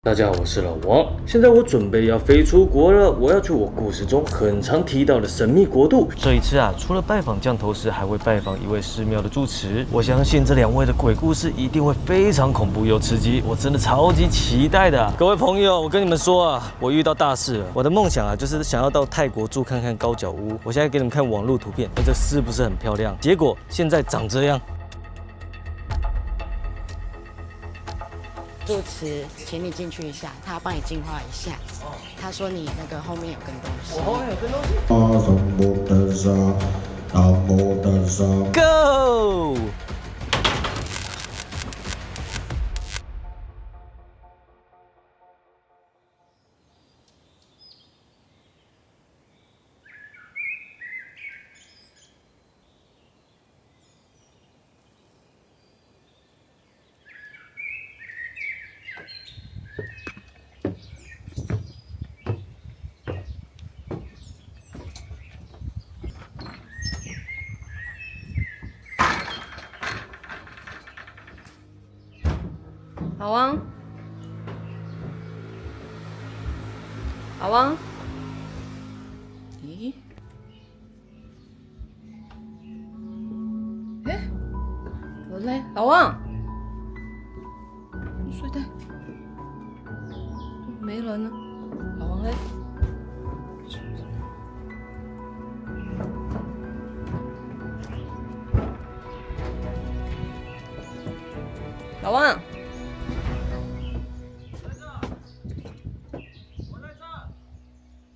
大家好，我是老王。现在我准备要飞出国了，我要去我故事中很常提到的神秘国度。这一次啊，除了拜访降头师，还会拜访一位寺庙的住持。我相信这两位的鬼故事一定会非常恐怖又刺激，我真的超级期待的。各位朋友，我跟你们说啊，我遇到大事了。我的梦想啊，就是想要到泰国住看看高脚屋。我现在给你们看网络图片，这是不是很漂亮？结果现在长这样。住持，请你进去一下，他要帮你净化一下。他说你那个后面有跟东西。我后面有跟东西。Go！老王，老王，咦？哎，我嘞，老王，你睡袋没人呢，老王嘞？老王。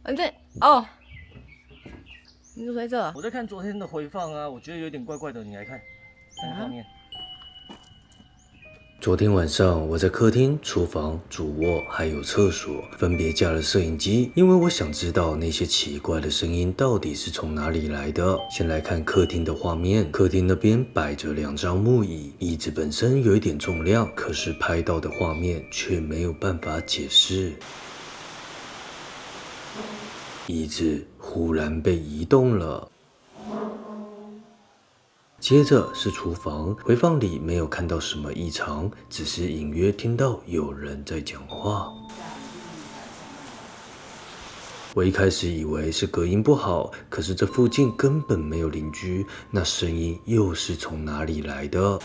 你在哦，你怎么在这？我在看昨天的回放啊，我觉得有点怪怪的，你来看，看画面。昨天晚上我在客厅、厨房、主卧还有厕所分别架了摄影机，因为我想知道那些奇怪的声音到底是从哪里来的。先来看客厅的画面，客厅那边摆着两张木椅，椅子本身有一点重量，可是拍到的画面却没有办法解释。椅子忽然被移动了。接着是厨房，回放里没有看到什么异常，只是隐约听到有人在讲话。我一开始以为是隔音不好，可是这附近根本没有邻居，那声音又是从哪里来的？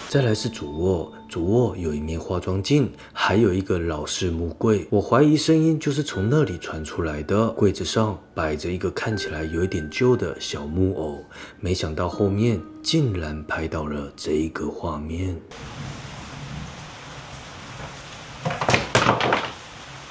再来是主卧，主卧有一面化妆镜，还有一个老式木柜，我怀疑声音就是从那里传出来的。柜子上摆着一个看起来有一点旧的小木偶，没想到后面竟然拍到了这一个画面。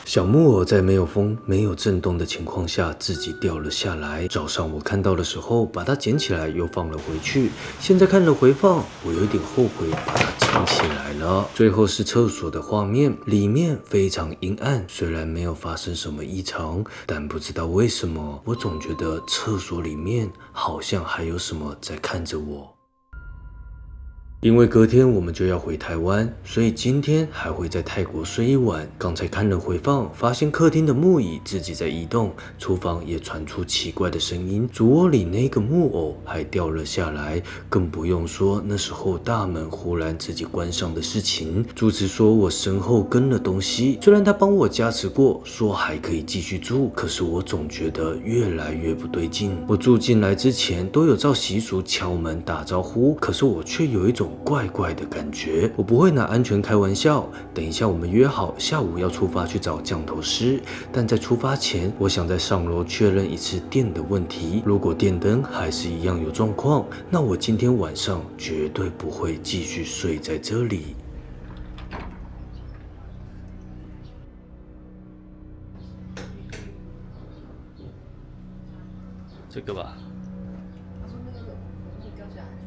小木偶在没有风、没有震动的情况下自己掉了下来。早上我看到的时候，把它捡起来又放了回去。现在看了回放，我有点后悔把它捡起来了。最后是厕所的画面，里面非常阴暗，虽然没有发生什么异常，但不知道为什么，我总觉得厕所里面好像还有什么在看着我。因为隔天我们就要回台湾，所以今天还会在泰国睡一晚。刚才看了回放，发现客厅的木椅自己在移动，厨房也传出奇怪的声音，主卧里那个木偶还掉了下来，更不用说那时候大门忽然自己关上的事情。主持说我身后跟了东西，虽然他帮我加持过，说还可以继续住，可是我总觉得越来越不对劲。我住进来之前都有照习俗敲门打招呼，可是我却有一种怪怪的感觉。我不会拿安全开玩笑，等一下我们约好下午要出发去找降头师，但在出发前我想在上楼确认一次电的问题，如果电灯还是一样有状况，那我今天晚上绝对不会继续睡在这里。这个吧，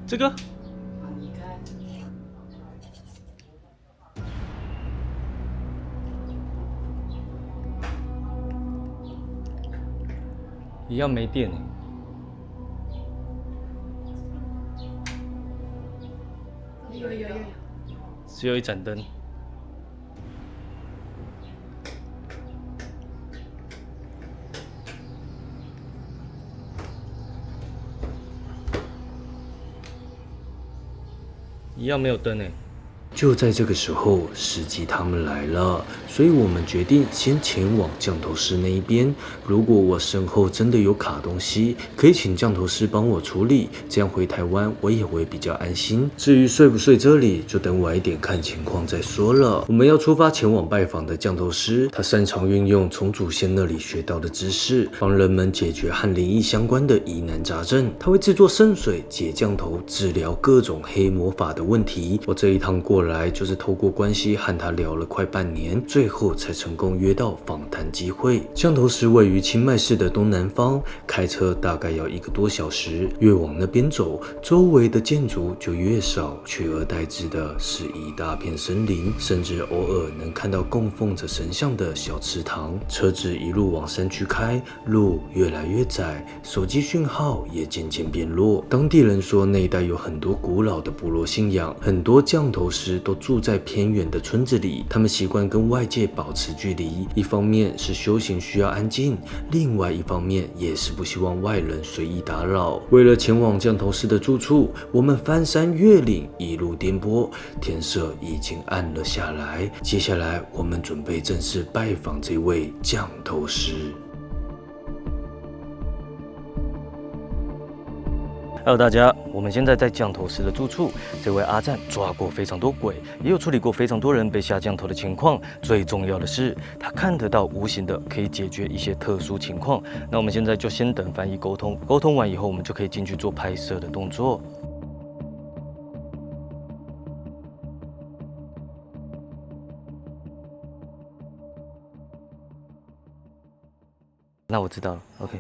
这个一样没电。有，只有一盏灯。一样没有灯诶。就在这个时候，司机他们来了，所以我们决定先前往降头师那一边。如果我身后真的有卡东西，可以请降头师帮我处理，这样回台湾我也会比较安心。至于睡不睡这里，就等晚一点看情况再说了。我们要出发前往拜访的降头师，他擅长运用从祖先那里学到的知识，帮人们解决和灵异相关的疑难杂症。他会制作圣水、解降头、治疗各种黑魔法的问题。我这一趟过来就是透过关系和他聊了快半年，最后才成功约到访谈机会。降头师位于清迈市的东南方，开车大概要1个多小时。越往那边走，周围的建筑就越少，取而代之的是一大片森林，甚至偶尔能看到供奉着神像的小池塘。车子一路往山区开，路越来越窄，手机讯号也渐渐变弱。当地人说，那一带有很多古老的部落信仰，很多降头师都住在偏远的村子里，他们习惯跟外界保持距离，一方面是修行需要安静，另外一方面也是不希望外人随意打扰。为了前往降头师的住处，我们翻山越岭，一路颠簸，天色已经暗了下来。接下来我们准备正式拜访这位降头师。Hello， 大家，我们现在在降头师的住处。这位阿赞抓过非常多鬼，也有处理过非常多人被下降头的情况。最重要的是，他看得到无形的，可以解决一些特殊情况。那我们现在就先等翻译沟通，沟通完以后，我们就可以进去做拍摄的动作。那我知道了 ，OK。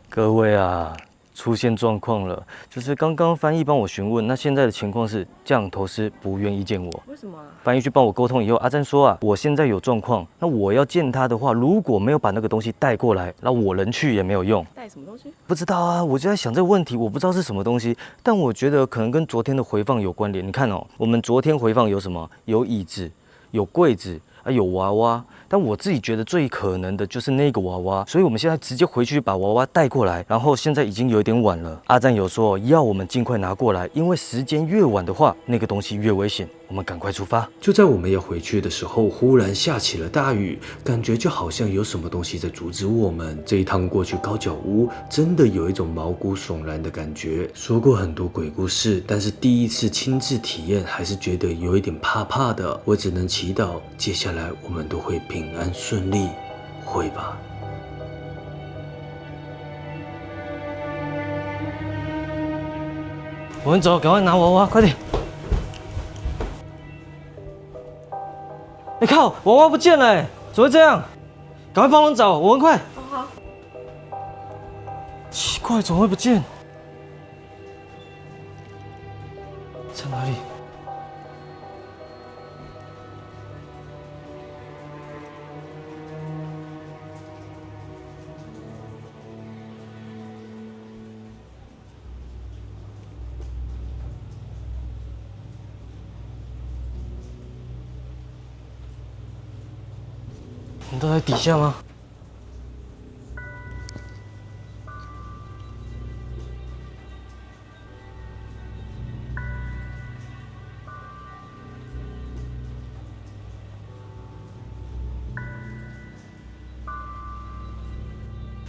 各位啊，出现状况了，就是刚刚翻译帮我询问，那现在的情况是降头师不愿意见我。为什么？翻译去帮我沟通以后，阿赞说啊，我现在有状况，那我要见他的话，如果没有把那个东西带过来，那我人去也没有用。带什么东西？不知道啊，我就在想这个问题，我不知道是什么东西，但我觉得可能跟昨天的回放有关联。你看哦，我们昨天回放有什么？有椅子，有柜子。有娃娃，但我自己觉得最可能的就是那个娃娃，所以我们现在直接回去把娃娃带过来。然后现在已经有一点晚了，阿赞有说要我们尽快拿过来，因为时间越晚的话，那个东西越危险。我们赶快出发。就在我们要回去的时候，忽然下起了大雨，感觉就好像有什么东西在阻止我们。这一趟过去高脚屋，真的有一种毛骨悚然的感觉。说过很多鬼故事，但是第一次亲自体验，还是觉得有一点怕怕的。我只能祈祷，接下来我们都会平安顺利，会吧？我们走，赶快拿娃娃，快点！靠，娃娃不见了，怎么会这样？赶快帮忙找，我们快！好。奇怪，怎么会不见？在哪里？你都在底下吗？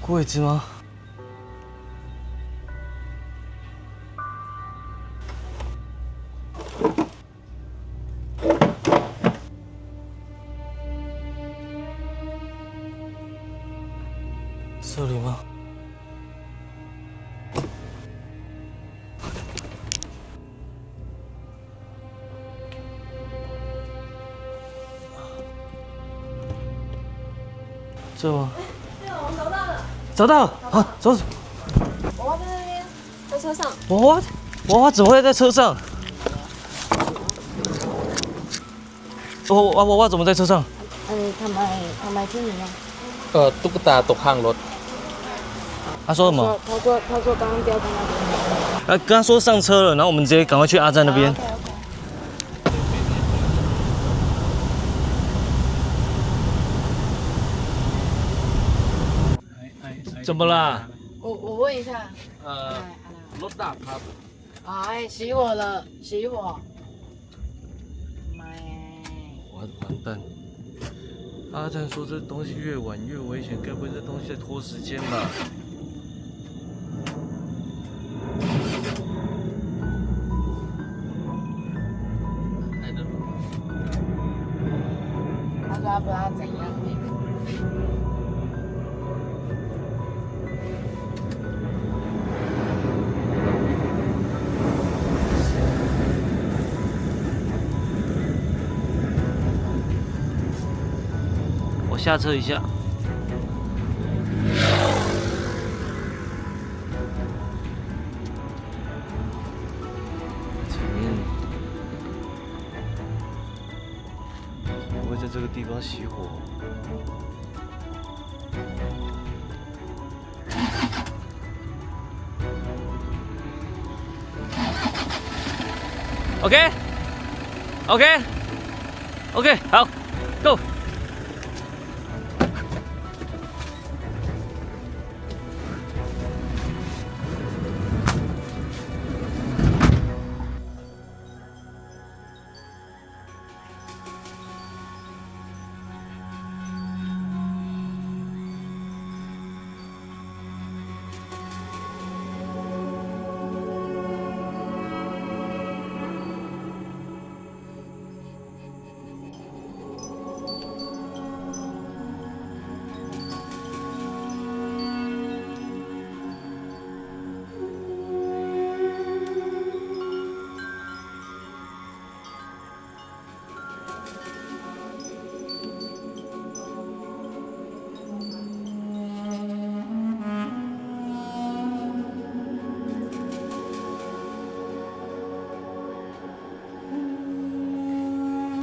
柜子吗？这里吗？这吗？对，我找到了。找到了，好，走。娃娃在那边，在车上。娃娃怎么会在车上？娃娃怎么在车上？ทำไมที่นี่呢？ตุ๊กตาตกข้างรถ他说什么？他说刚刚掉在那边。跟他说上车了，然后我们直接赶快去阿赞那边。怎么啦？我问一下。รถดับครับ哎，熄火了，熄火。妈呀！完蛋！阿赞说这东西越晚越危险，该不会这东西在拖时间吧？他说他不知道怎样。我下车一下。前面不会在这个地方熄火。OK，好 ，Go。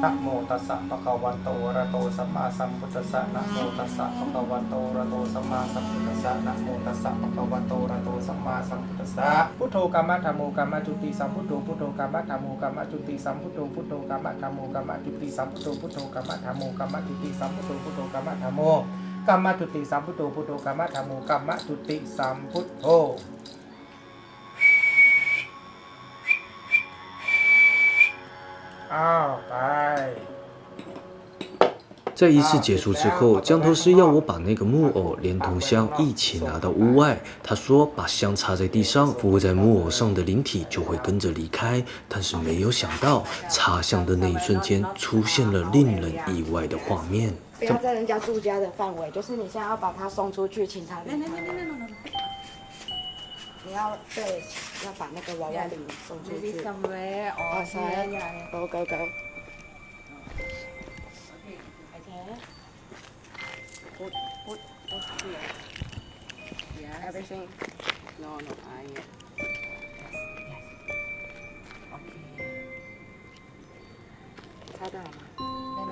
นะโมตัสสะภะคะวะโตอะระโตสัมมาสัมพุทธัสสะนะโมตัสสะภะคะวะโตอะระโตสัมมาสัมพุทธัสสะนะโมตัสสะภะคะวะโตอะระโตสัมมาสัมพุทธัสสะพุทโธกัมมะธัมโมกัมมะจุติสัมพุทโธพุทโธกัมมะธัมโมกัมมะจุติสัมพุทโธพุทโธกัมมะธัมโมกัมมะจุติสัมพุทโธพุทโธกัมมะธัมโมกัมมะจุติสัมพุทโธพุทโธกัมมะธัมโมกัมมะจุติสัมพุทโธพุทโธกัมมะธัมโมกัมมะจุติสัมพุทโธอ้าวไป 在仪式结束之后，降头师要我把那个木偶连同香一起拿到屋外。他说把香插在地上，附在木偶上的灵体就会跟着离开。但是没有想到，插香的那一瞬间，出现了令人意外的画面。不要在人家住家的范围，就是你现在要把他送出去，请他离开。你要对，要把那个娃娃灵送出去。哦，Go go go。Put here. Yeah. Everything. No, I. Yes. Okay. 擦到了吗？妹妹，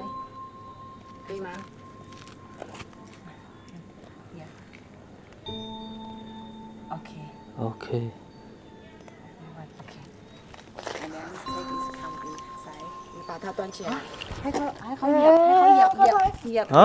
可以吗？Yeah. Okay. OK。Okay. And then take this come inside. 你把它端起来。还可以เหยียบ 啊？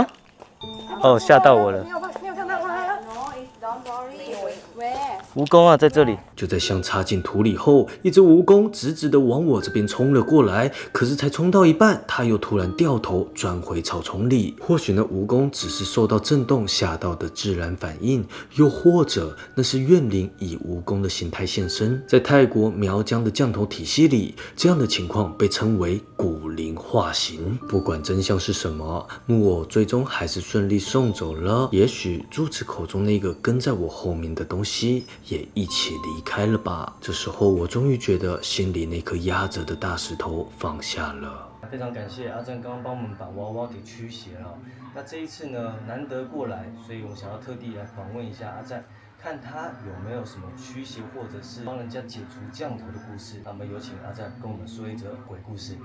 哦，吓到我了。没有看到它。No, don't worry. Where? 蜈蚣啊，在这里。就在香插进土里后，一只蜈蚣直直的往我这边冲了过来。可是才冲到一半，它又突然掉头钻回草丛里。或许那蜈蚣只是受到震动吓到的自然反应，又或者那是怨灵以蜈蚣的形态现身。在泰国苗疆的降头体系里，这样的情况被称为古灵化形。不管真相是什么，木偶最终还是顺利送走了。也许柱子口中那个跟在我后面的东西也一起离开了吧。这时候我终于觉得心里那颗压着的大石头放下了。非常感谢阿正刚刚帮我们把娃娃给驱邪了。那这一次呢，难得过来，所以我们想要特地来访问一下阿正，看他有没有什么驱邪或者是帮人家解除降头的故事。那么有请阿正跟我们说一则鬼故事。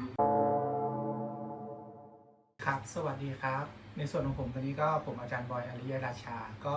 ครับสวัสดีครับในส่วนของผมตอนนี้ก็ผมอาจารย์บอยอริยราชาก็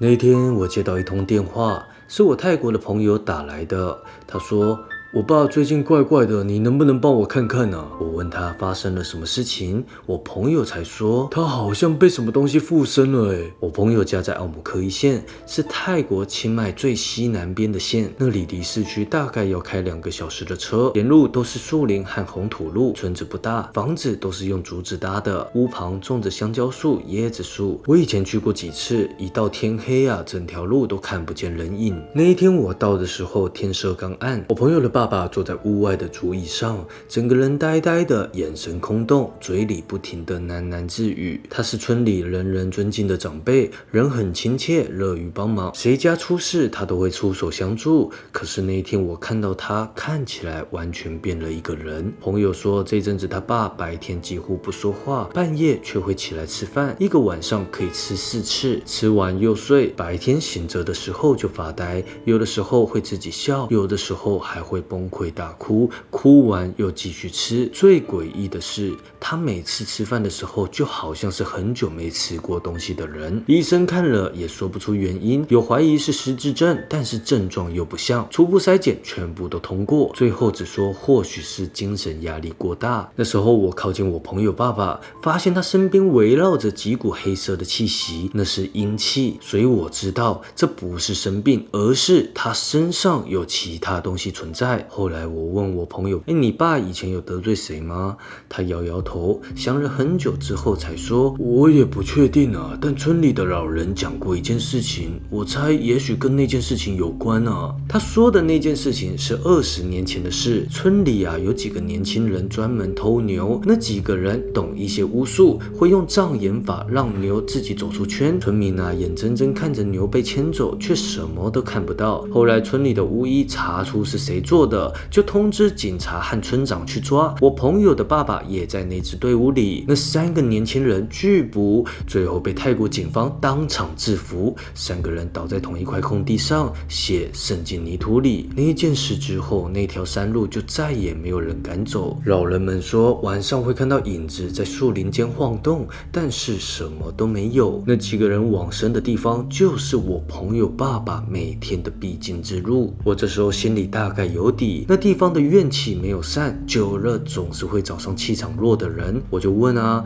那一天我接到一通电话，是我泰国的朋友打来的。他说我爸最近怪怪的，你能不能帮我看看啊？我问他发生了什么事情，我朋友才说他好像被什么东西附身了诶。我朋友家在奥姆科一县，是泰国清迈最西南边的县，那里离市区大概要开2个小时的车，沿路都是树林和红土路，村子不大，房子都是用竹子搭的，屋旁种着香蕉树、椰子树。我以前去过几次，一到天黑啊，整条路都看不见人影。那一天我到的时候，天色刚暗，我朋友的爸爸坐在屋外的竹椅上，整个人呆呆的，眼神空洞，嘴里不停的喃喃自语。他是村里人人尊敬的长辈，人很亲切，乐于帮忙，谁家出事他都会出手相助。可是那一天我看到他，看起来完全变了一个人。朋友说这阵子他爸白天几乎不说话，半夜却会起来吃饭，一个晚上可以吃4次，吃完又睡，白天醒着的时候就发呆，有的时候会自己笑，有的时候还会崩溃大哭，哭完又继续吃。最诡异的是，他每次吃饭的时候就好像是很久没吃过东西的人。医生看了也说不出原因，有怀疑是失智症，但是症状又不像，初步筛检全部都通过，最后只说或许是精神压力过大。那时候我靠近我朋友爸爸，发现他身边围绕着几股黑色的气息，那是阴气，所以我知道这不是生病，而是他身上有其他东西存在。后来我问我朋友，你爸以前有得罪谁吗？他摇摇头，想了很久之后才说，我也不确定啊，但村里的老人讲过一件事情，我猜也许跟那件事情有关啊。他说的那件事情是20年前的事，村里啊有几个年轻人专门偷牛，那几个人懂一些巫术，会用障眼法让牛自己走出圈，村民啊眼睁睁看着牛被牵走，却什么都看不到。后来村里的巫医查出是谁做的，就通知警察和村长去抓。我朋友的爸爸也在那支队伍里，那3个年轻人拒捕，最后被泰国警方当场制服。3个人倒在同一块空地上，血渗进泥土里。那件事之后，那条山路就再也没有人敢走。老人们说晚上会看到影子在树林间晃动，但是什么都没有。那几个人往生的地方，就是我朋友爸爸每天的必经之路。我这时候心里大概有底，那地方的怨气没有散，久了总是会找上气场弱的人。我就问啊，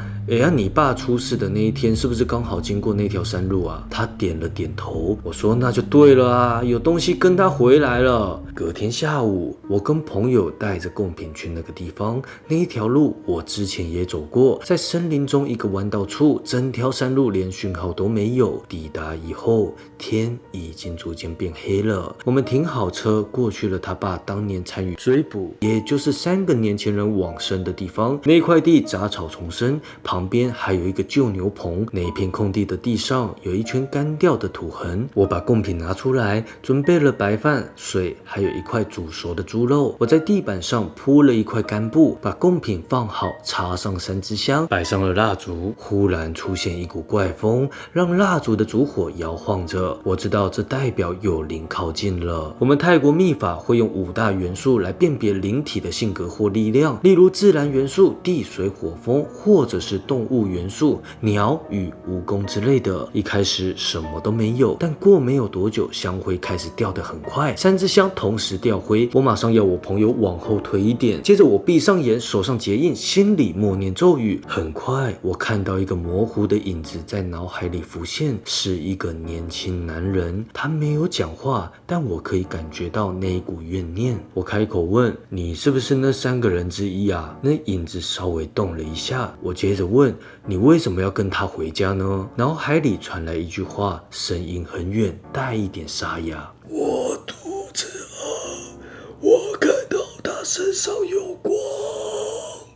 你爸出事的那一天是不是刚好经过那条山路啊？他点了点头。我说那就对了啊，有东西跟他回来了。隔天下午，我跟朋友带着贡品去那个地方，那一条路我之前也走过，在森林中一个弯道处，整条山路连讯号都没有。抵达以后，天已经逐渐变黑了。我们停好车，过去了他爸当年参与追捕，也就是3个年轻人往生的地方。那块地杂草丛生，旁边还有一个旧牛棚。那一片空地的地上有一圈干掉的土痕。我把贡品拿出来，准备了白饭、水，还有一块煮熟的猪肉。我在地板上铺了一块干布，把贡品放好，插上3支香，摆上了蜡烛。忽然出现一股怪风，让蜡烛的烛火摇晃着。我知道这代表有灵靠近了。我们泰国秘法会用5大元素来辨别灵体的性格或力量，例如自然元素地水火风，或者是动物元素鸟与蜈蚣之类的。一开始什么都没有，但过没有多久，香灰开始掉得很快，3支香同时掉灰。我马上要我朋友往后推一点，接着我闭上眼，手上结印，心里默念咒语。很快我看到一个模糊的影子在脑海里浮现，是一个年轻男人。他没有讲话，但我可以感觉到那一股怨念。我开口问，你是不是那3个人之一啊？那影子稍微动了一下。我接着问，你为什么要跟他回家呢？脑海里传来一句话，声音很远，带一点沙哑，我肚子饿，我看到他身上有光。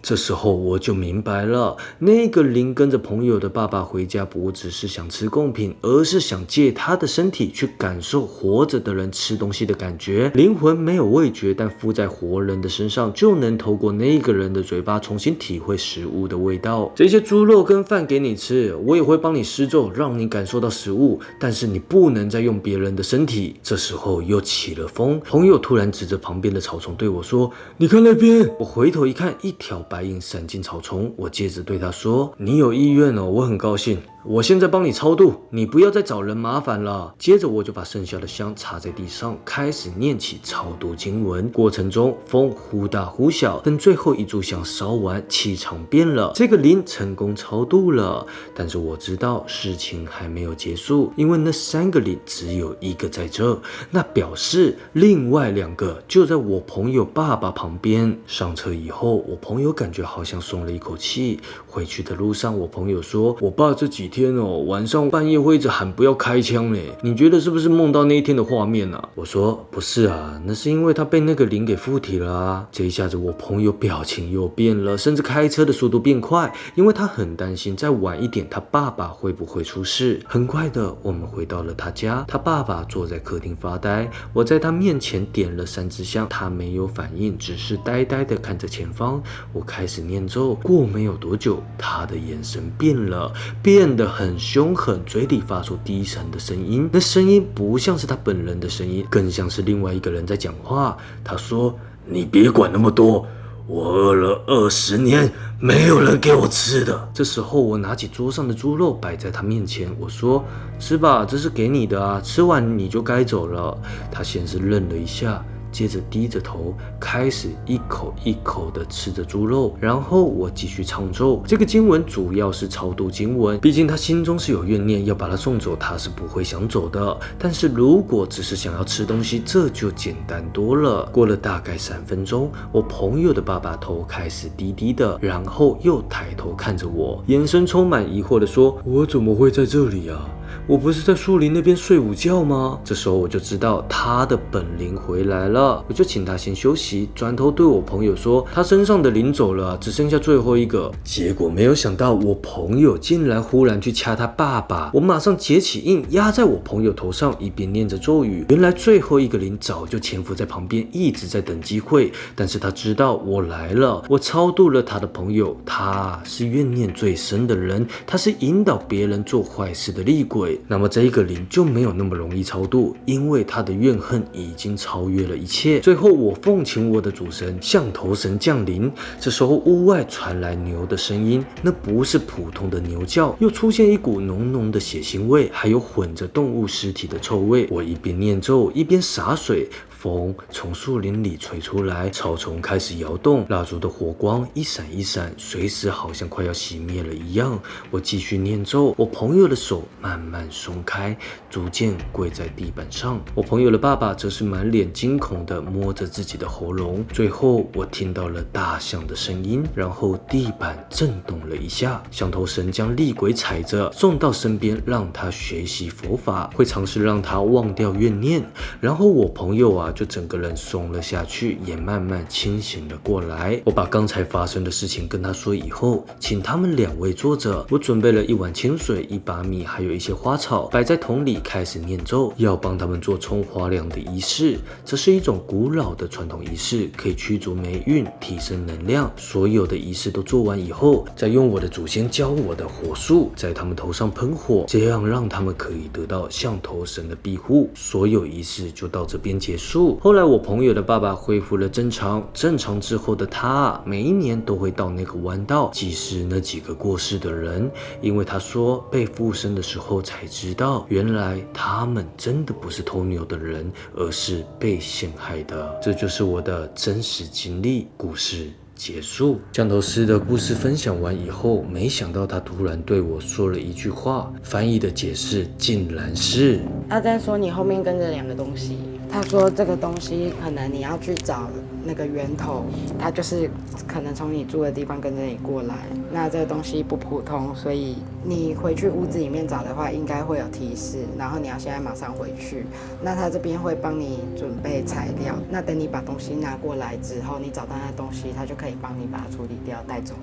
这时候我就明白了，那个灵跟着朋友的爸爸回家，不只是想吃贡品，而是想借他的身体去感受活着的人吃东西的感觉。灵魂没有味觉，但附在活人的身上，就能透过那个人的嘴巴重新体会食物的味道。这些猪肉跟饭给你吃，我也会帮你施咒，让你感受到食物，但是你不能再用别人的身体。这时候又起了风，朋友突然指着旁边的草丛对我说，你看那边。我回头一看，一条白影闪进草丛。我接着对他说，你有意愿哦，我很高兴。我现在帮你超度，你不要再找人麻烦了。接着我就把剩下的香插在地上，开始念起超度经文。过程中风忽大忽小，等最后一炷香烧完，气场变了，这个灵成功超度了。但是我知道事情还没有结束，因为那3个灵只有1个在这，那表示另外2个就在我朋友爸爸旁边。上车以后，我朋友感觉好像松了一口气。回去的路上，我朋友说，我爸这几天晚上半夜会一直喊不要开枪嘞，你觉得是不是梦到那一天的画面啊？我说不是啊，那是因为他被那个灵给附体了啊。这一下子我朋友表情又变了，甚至开车的速度变快，因为他很担心再晚一点他爸爸会不会出事。很快的，我们回到了他家，他爸爸坐在客厅发呆，我在他面前点了3支香，他没有反应，只是呆呆的看着前方。我开始念咒，过没有多久，他的眼神变了，变得很凶狠，嘴里发出低沉的声音，那声音不像是他本人的声音，更像是另外一个人在讲话。他说，你别管那么多，我饿了20年，没有人给我吃的。这时候我拿起桌上的猪肉摆在他面前，我说，吃吧，这是给你的啊，吃完你就该走了。他先是愣了一下，接着低着头，开始一口一口的吃着猪肉。然后我继续唱咒，这个经文主要是超度经文，毕竟他心中是有怨念，要把他送走，他是不会想走的。但是如果只是想要吃东西，这就简单多了。过了大概3分钟，我朋友的爸爸头开始低低的，然后又抬头看着我，眼神充满疑惑的说，我怎么会在这里啊？我不是在树林那边睡午觉吗？这时候我就知道他的本灵回来了，我就请他先休息，转头对我朋友说，他身上的灵走了，只剩下最后一个。结果没有想到我朋友竟然忽然去掐他爸爸，我马上结起印压在我朋友头上，一边念着咒语。原来最后一个灵早就潜伏在旁边，一直在等机会，但是他知道我来了，我超度了他的朋友，他是怨念最深的人，他是引导别人做坏事的厉鬼。那么这一个灵就没有那么容易超度，因为他的怨恨已经超越了一切。最后我奉请我的主神象头神降临，这时候屋外传来牛的声音，那不是普通的牛叫，又出现一股浓浓的血腥味，还有混着动物尸体的臭味。我一边念咒一边洒水，风从树林里吹出来，草丛开始摇动，蜡烛的火光一闪一闪，随时好像快要熄灭了一样。我继续念咒，我朋友的手慢慢松开，逐渐跪在地板上。我朋友的爸爸则是满脸惊恐地摸着自己的喉咙。最后我听到了大象的声音，然后地板震动了一下。象头神将厉鬼踩着送到身边，让他学习佛法，会尝试让他忘掉怨念。然后我朋友就整个人松了下去，也慢慢清醒了过来。我把刚才发生的事情跟他说以后，请他们2位坐着。我准备了1碗清水、1把米，还有一些花草，摆在桶里，开始念咒，要帮他们做冲花梁的仪式。这是一种古老的传统仪式，可以驱逐霉运，提升能量。所有的仪式都做完以后，再用我的祖先教我的火术，在他们头上喷火，这样让他们可以得到象头神的庇护。所有仪式就到这边结束。后来我朋友的爸爸恢复了正常之后的他，每一年都会到那个弯道祭祀那几个过世的人，因为他说被附身的时候才知道，原来他们真的不是偷牛的人，而是被陷害的。这就是我的真实经历，故事结束。降头师的故事分享完以后，没想到他突然对我说了一句话，翻译的解释竟然是：阿赞说你后面跟着2个东西，他说这个东西可能你要去找那个源头，他就是可能从你住的地方跟着你过来。那这个东西不普通，所以你回去屋子里面找的话，应该会有提示。然后你要现在马上回去。那他这边会帮你准备材料。那等你把东西拿过来之后，你找到那东西，他就可以帮你把它处理掉，带走。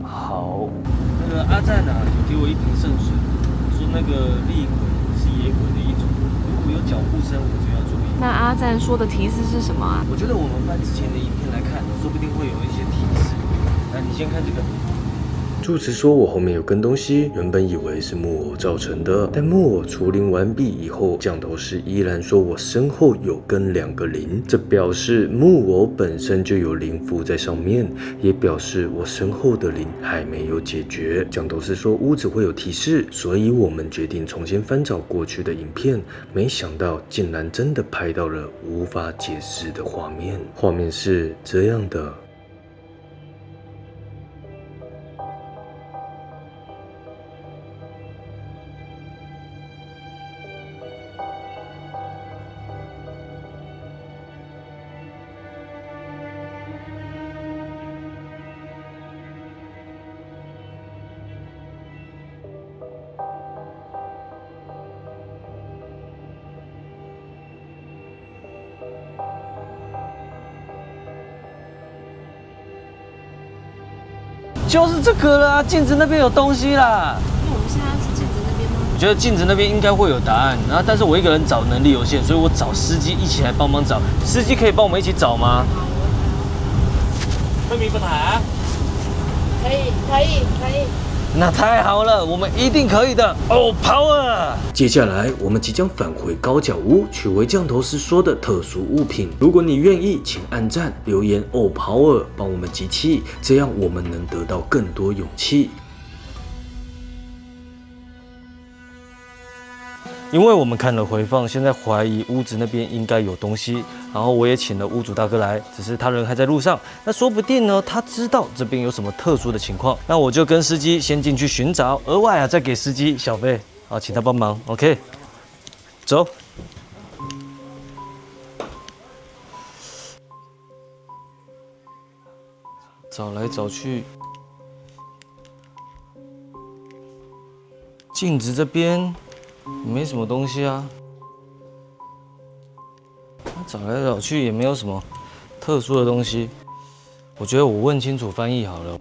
好，那个阿赞有给我一瓶圣水，说那个厉鬼是野鬼的一种，如果有脚步声，我就要注意。那阿赞说的提示是什么啊？我觉得我们翻之前的影片来看，说不定会有一些提示。来，你先看这个。住持说我后面有根东西，原本以为是木偶造成的，但木偶除灵完毕以后，降头师依然说我身后有跟2个灵，这表示木偶本身就有灵附在上面，也表示我身后的灵还没有解决。降头师说屋子会有提示，所以我们决定重新翻找过去的影片，没想到竟然真的拍到了无法解释的画面，画面是这样的。就是这个啦，镜子那边有东西啦。那我们现在要去镜子那边吗？我觉得镜子那边应该会有答案，然后但是我一个人找能力有限，所以我找司机一起来帮忙找。司机可以帮我们一起找吗？会มีปัญหา？可以。那太好了，我们一定可以的。Oh power！ 接下来我们即将返回高脚屋，取回降头师说的特殊物品。如果你愿意，请按赞留言 Oh power， 帮我们集气，这样我们能得到更多勇气。因为我们看了回放，现在怀疑屋子那边应该有东西，然后我也请了屋主大哥来，只是他人还在路上，那说不定呢，他知道这边有什么特殊的情况，那我就跟司机先进去寻找，额外啊再给司机小费，好，请他帮忙 ，OK， 走。找来找去，镜子这边没什么东西啊，找来找去也没有什么特殊的东西。我觉得我问清楚翻译好了。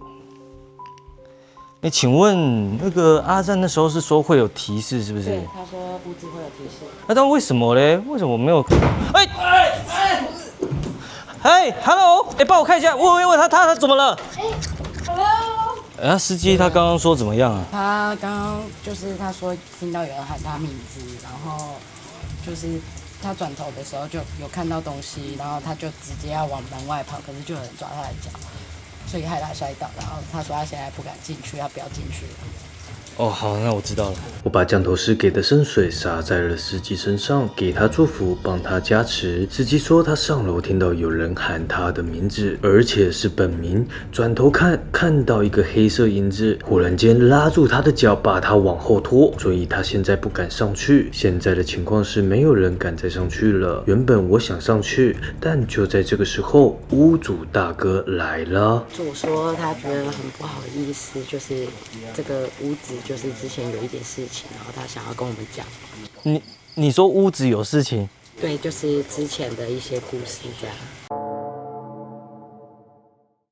请问那个阿赞那时候是说会有提示，是不是？对，他说屋子会有提示。那但为什么嘞？为什么没有？，Hello， 帮我看一下，问他怎么了？Hello。司机他刚刚说怎么样啊？他刚刚就是他说听到有人喊他名字，然后就是他转头的时候就有看到东西，然后他就直接要往门外跑，可是就有人抓他的脚，所以害他摔倒。然后他说他现在不敢进去，要不要进去了？哦，好，那我知道了。我把降头师给的圣水洒在了司机身上，给他祝福，帮他加持。司机说他上楼听到有人喊他的名字，而且是本名。转头看到一个黑色影子，忽然间拉住他的脚，把他往后拖，所以他现在不敢上去。现在的情况是没有人敢再上去了。原本我想上去，但就在这个时候，屋主大哥来了。主说他觉得很不好意思，就是这个屋子就是之前有一点事情，然后他想要跟我们讲。你说屋子有事情？对，就是之前的一些故事这样。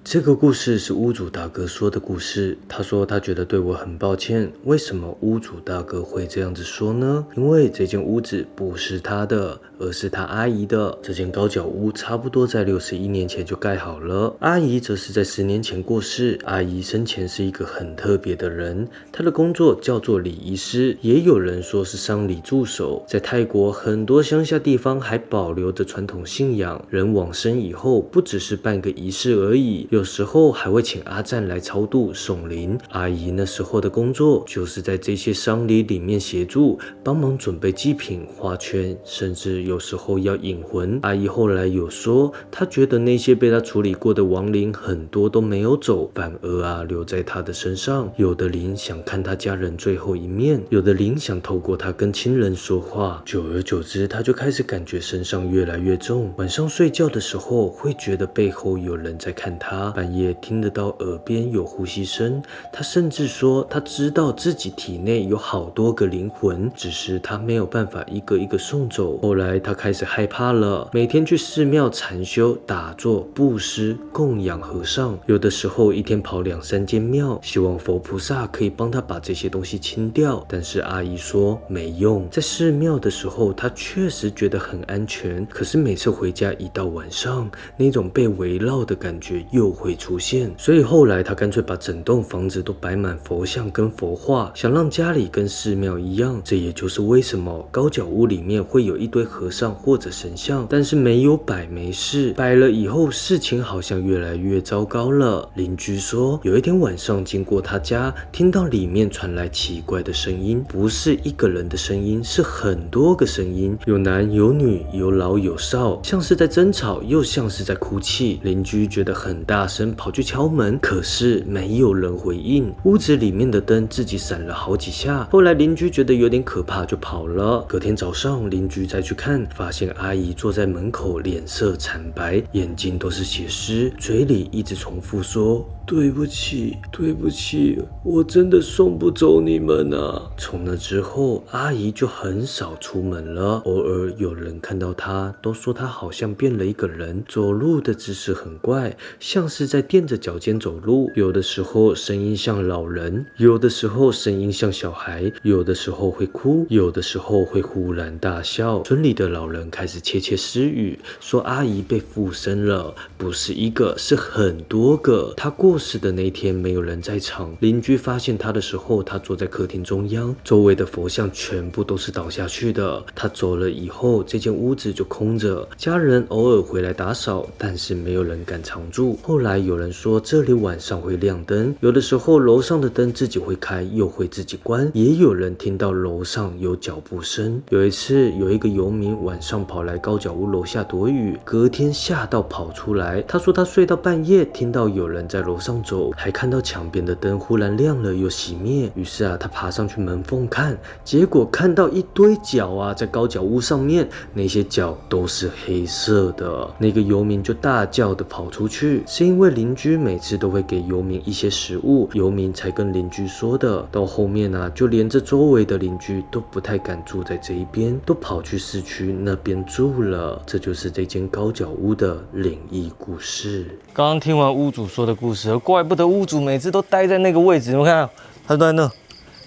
这个故事是屋主大哥说的故事。他说他觉得对我很抱歉。为什么屋主大哥会这样子说呢？因为这间屋子不是他的，而是他阿姨的。这间高脚屋差不多在61年前就盖好了，阿姨则是在10年前过世。阿姨生前是一个很特别的人，她的工作叫做礼仪师，也有人说是丧礼助手。在泰国很多乡下地方还保留着传统信仰，人往生以后不只是办个仪式而已，有时候还会请阿赞来超度送灵。阿姨那时候的工作就是在这些丧礼里面协助，帮忙准备祭品、花圈，甚至有时候要引魂。阿姨后来有说，她觉得那些被她处理过的亡灵很多都没有走，反而留在她的身上。有的灵想看她家人最后一面，有的灵想透过她跟亲人说话。久而久之，她就开始感觉身上越来越重，晚上睡觉的时候会觉得背后有人在看她，半夜听得到耳边有呼吸声。她甚至说她知道自己体内有好多个灵魂，只是她没有办法一个一个送走。后来她开始害怕了，每天去寺庙禅修、打坐、布施、供养和尚，有的时候一天跑2、3间庙，希望佛菩萨可以帮她把这些东西清掉。但是阿姨说没用。在寺庙的时候，她确实觉得很安全，可是每次回家一到晚上，那种被围绕的感觉又会出现，所以后来他干脆把整栋房子都摆满佛像跟佛画，想让家里跟寺庙一样。这也就是为什么高脚屋里面会有一堆和尚或者神像，但是没有摆没事，摆了以后事情好像越来越糟糕了。邻居说，有一天晚上经过他家，听到里面传来奇怪的声音，不是一个人的声音，是很多个声音，有男有女，有老有少，像是在争吵，又像是在哭泣。邻居觉得很大声，跑去敲门，可是没有人回应。屋子里面的灯自己闪了好几下，后来邻居觉得有点可怕，就跑了。隔天早上，邻居再去看，发现阿姨坐在门口，脸色惨白，眼睛都是血丝，嘴里一直重复说：“对不起，对不起，我真的送不走你们啊。”从那之后，阿姨就很少出门了。偶尔有人看到她，都说她好像变了一个人，走路的姿势很怪，像是在踮着脚尖走路。有的时候声音像老人，有的时候声音像小孩，有的时候会哭，有的时候会忽然大笑。村里的老人开始窃窃私语，说阿姨被附身了，不是一个，是很多个。她过世的那天没有人在场，邻居发现她的时候，她坐在客厅中央，周围的佛像全部都是倒下去的。她走了以后，这间屋子就空着，家人偶尔回来打扫，但是没有人敢常住。后来有人说这里晚上会亮灯，有的时候楼上的灯自己会开，又会自己关，也有人听到楼上有脚步声。有一次，有一个游民晚上跑来高脚屋楼下躲雨，隔天吓到跑出来。他说他睡到半夜，听到有人在楼上走，还看到墙边的灯忽然亮了又熄灭。于是他爬上去门缝看，结果看到一堆脚在高脚屋上面，那些脚都是黑色的。那个游民就大叫的跑出去，是因为邻居每次都会给游民一些食物，游民才跟邻居说的。到后面就连这周围的邻居都不太敢住在这一边，都跑去市区那边住了。这就是这间高脚屋的灵异故事。刚刚听完屋主说的故事，怪不得屋主每次都待在那个位置。你们看，他都在那，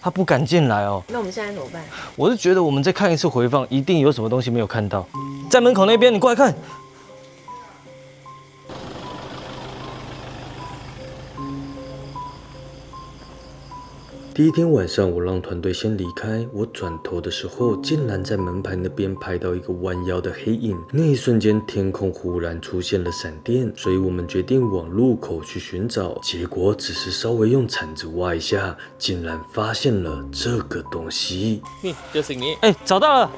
他不敢进来哦。那我们现在怎么办？我是觉得我们再看一次回放，一定有什么东西没有看到。在门口那边，你过来看。第一天晚上，我让团队先离开。我转头的时候，竟然在门牌那边拍到一个弯腰的黑影。那一瞬间，天空忽然出现了闪电，所以我们决定往路口去寻找。结果只是稍微用铲子挖一下，竟然发现了这个东西。就是你。找到了。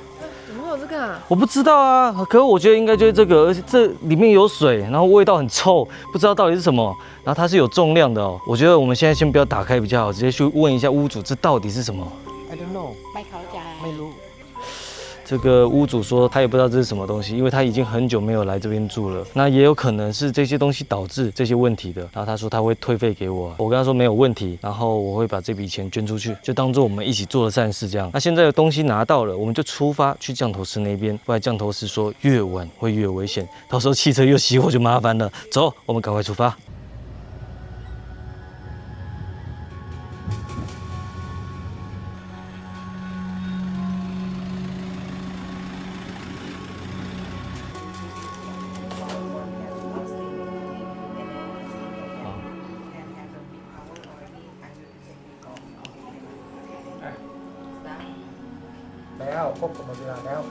怎么会有这个啊？我不知道啊，可是我觉得应该就是这个，而且这里面有水，然后味道很臭，不知道到底是什么。然后它是有重量的哦。我觉得我们现在先不要打开比较好，直接去问一下屋主，这到底是什么 ？I don't know。ไม่เข้าใจ。ไม่รู้。这个屋主说他也不知道这是什么东西，因为他已经很久没有来这边住了。那也有可能是这些东西导致这些问题的。然后他说他会退费给我，我跟他说没有问题，然后我会把这笔钱捐出去，就当做我们一起做了善事这样。那现在的东西拿到了，我们就出发去降头师那边。不然降头师说越晚会越危险，到时候汽车又熄火就麻烦了。走，我们赶快出发。แล้วครบกำหนดเวลาแล้ว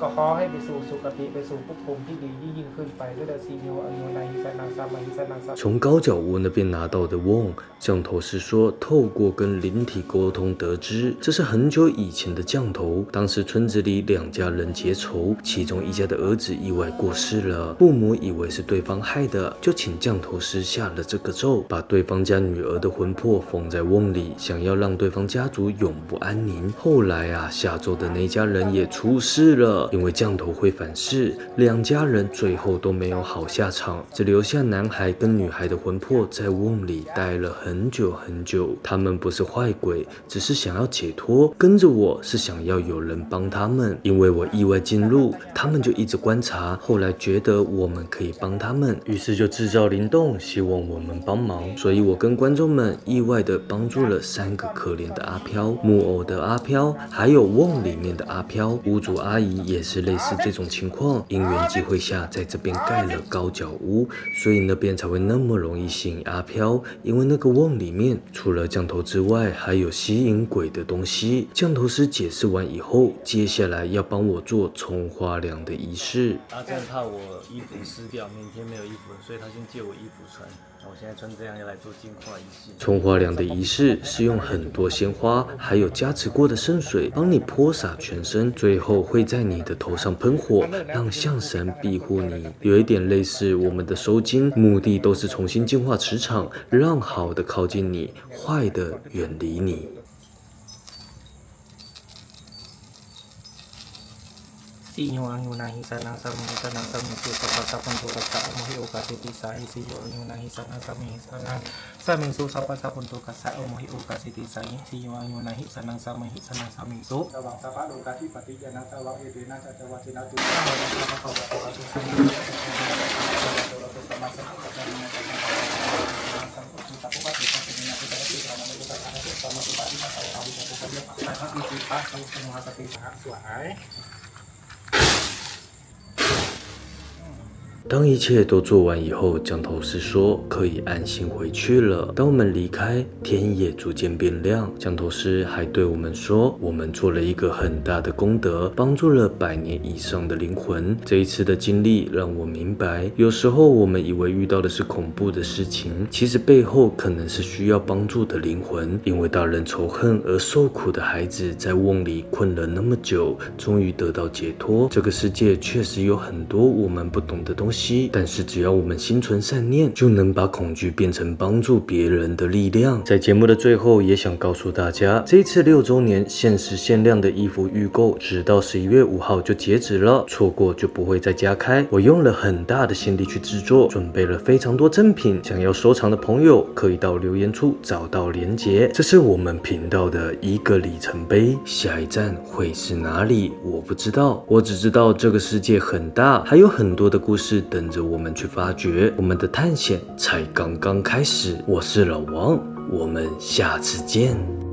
ก็ขอให้ไปสู่สุคติไปสู่ภพภูมิที่ดียิ่งขึ้นไปด้วยเดซีโยอโยนาหิสนาสามาหิสนาสา。从高脚屋那边拿到的瓮，降头师说，透过跟灵体沟通得知，这是很久以前的降头。当时村子里两家人结仇，其中一家的儿子意外过世了，父母以为是对方害的，就请降头师下了这个咒，把对方家女儿的魂魄封在瓮里，想要让对方家族永不安宁。后来下咒的那家人也出事了，因为降头会反噬，两家人最后都没有好下场，只留下男孩跟女孩的魂魄在瓮里待了很久很久。他们不是坏鬼，只是想要解脱，跟着我是想要有人帮他们。因为我意外进入，他们就一直观察，后来觉得我们可以帮他们，于是就制造灵动，希望我们帮忙。所以我跟观众们意外的帮助了3个可怜的阿飘，木偶的阿飘，还有瓮里面的阿飘。屋主阿姨也也是类似这种情况，因缘际会下在这边盖了高脚屋，所以那边才会那么容易吸引阿飘。因为那个瓮里面除了降头之外，还有吸引鬼的东西。降头师解释完以后，接下来要帮我做冲花凉的仪式。阿正怕我衣服湿掉，明天没有衣服了，所以他先借我衣服穿。那我现在穿这样要来做净化仪式。冲花凉的仪式是用很多鲜花，还有加持过的圣水，帮你泼洒全身，最后会在你的头上喷火，让象神庇护你。有一点类似我们的收金，目的都是重新净化磁场，让好的靠近你，坏的远离你。Si nyo ang yunahi sa nasa mga sa nasa mga sa pasapan to sa mo hi ukasi ti sa si yo ang yunahi sa nasa mga sa mga sa pasapon to ka sa mo hi ukasi ti sa si yo ang yunahi sa nasa mga sa nasa mga so sa bang sa pa do ka ti pati ya na sa wa e de na sa wa si na tu sa ka wa ka sa sa sa 当一切都做完以后，降头师说可以安心回去了。当我们离开，天也逐渐变亮。降头师还对我们说，我们做了一个很大的功德，帮助了100年以上的灵魂。这一次的经历让我明白，有时候我们以为遇到的是恐怖的事情，其实背后可能是需要帮助的灵魂。因为大人仇恨而受苦的孩子，在瓮里困了那么久，终于得到解脱。这个世界确实有很多我们不懂的东西。但是只要我们心存善念，就能把恐惧变成帮助别人的力量。在节目的最后，也想告诉大家，这一次6周年限时限量的衣服预购，直到11月5号就截止了，错过就不会再加开。我用了很大的心力去制作，准备了非常多赠品，想要收藏的朋友可以到留言处找到连结。这是我们频道的一个里程碑，下一站会是哪里？我不知道，我只知道这个世界很大，还有很多的故事等着我们去发掘，我们的探险才刚刚开始。我是老王，我们下次见。